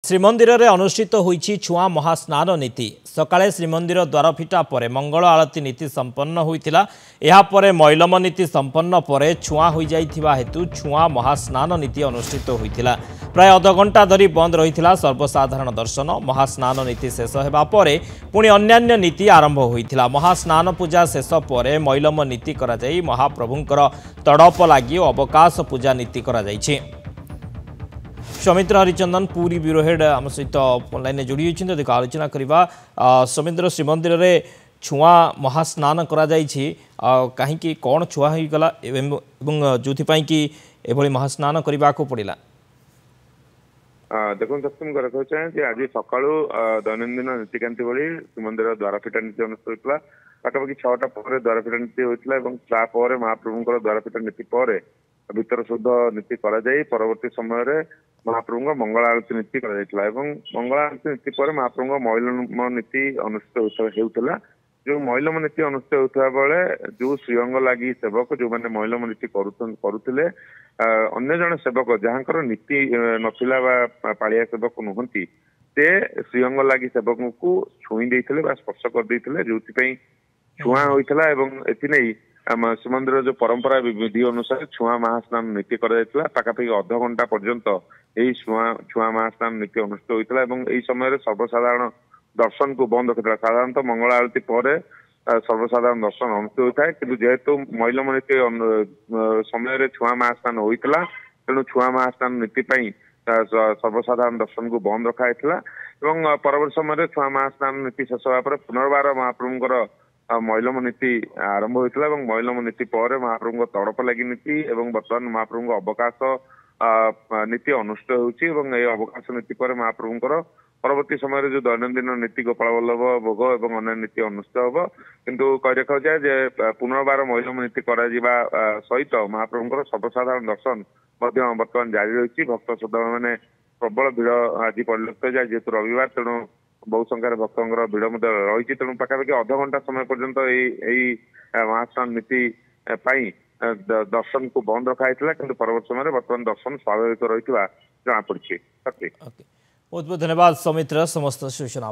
श्रीमंदिर में अनुष्ठित होईछि छुआ महास्नान नीति सकाळे श्रीमंदिर द्वार फिटा पर मंगल आरती नीति संपन्न होइतिला। एहा परे मैलम नीति संपन्न पर छुआ हो जाइथिबा हेतु छुआ महास्नान नीति अनुष्ठित होइतिला। प्राय अध घंटा धरी बंद रहिथिला सर्वसाधारण दर्शन। महास्नान नीति शेष हेबा परे पुणी अन्यान्य नीति आरंभ होइतिला। महास्नान पूजा शेष पर मैलम नीति करा जाई महाप्रभुंकर तड़प लागि अवकाश पूजा नीति करा जाइछि। सौमित्र हरिचंदन पूरी ब्यूरो हेड आम सहित ऑनलाइन जोड़ी होती देख आलोचना करवा। सौमित्र श्रीमंदिर में छुआ महास्नान कहीं कौन छुआ होगला जो कि एभली महास्नान करने को पड़ा। देखो सत्यम रखा चाहे आज सका दैनंदिन नीतिकांति भली श्रीमंदिर द्वारफिटा नीति अनुष्ठित होता। पाखापाखि 6टा पर द्वारफिटा नीति होता। महाप्रभु द्वारफिटा नीति पर भीतर शुद्ध नीति परवर्ती समय महाप्रभु मंगल आरती नीति मंगल आरती नीति पर महाप्रभु मैलम नीति अनुष्ठित होता। जो मैलम नीति अनुष्ठित होता बेले जो श्रीअंग लगी सेवक जो मैंने मैलम नीति करुले अन्य जन सेवक जहाँकर नीति नथिला पालिया सेवक नुहंती से श्रीअंग लगी सेवक को छुई देते स्पर्श कर जो छुआ होता। एथि श्रीमंदिर जो परंपरा विधि अनुसार छुआ महास्नान नीति पाखापाखि अध घंटा पर्यंत यही छुआ महास्नान नीति अनुष्ठित होता। समय सर्वसाधारण दर्शन को बंद रखा। साधारणतः मंगल आरती पर सर्वसाधारण दर्शन अनुष्ठित होता है कि जेहेतु मैलम नीति समय छुआ महास्नान होता तेणु छुआ महास्नान नीति सर्वसाधारण दर्शन को बंद रखा। परवर्त समय छुआ महास्नान नीति शेष होगा पुनर्बार महाप्रभुंर मैलम नीति आरंभ होता। मैलम नीति पर महाप्रभु तड़प लगी नीति बर्तमान महाप्रभु अवकाश नीति अनुष्ठित होती। अवकाश नीति पर महाप्रभुंर परवर्ती समय जो दैनंदिन नीति गोपाल वल्लभ भोग और अन्य नीति अनुष्ठित हम किंतु कही रखा जाए पुनर्बार मैलम नीति सहित महाप्रभुंर सर्वसाधारण दर्शन बर्तमान जारी रही। भक्त श्रद्धा मैंने प्रबल भीड़ आज परिलक्षित जाए जेहेतु रविवार तेणु बहु संख्यार भक्तर भीड़ रही। तेणु पाखापाखि अध घंटा समय पर्यंत यही महास्नान नीति दर्शन को बंद रखा कि परवर्त समय बर्तमान दर्शन स्वाभाविक रही जमापड़ी। बहुत बहुत धन्यवाद सौमित्र समस्त सूचना।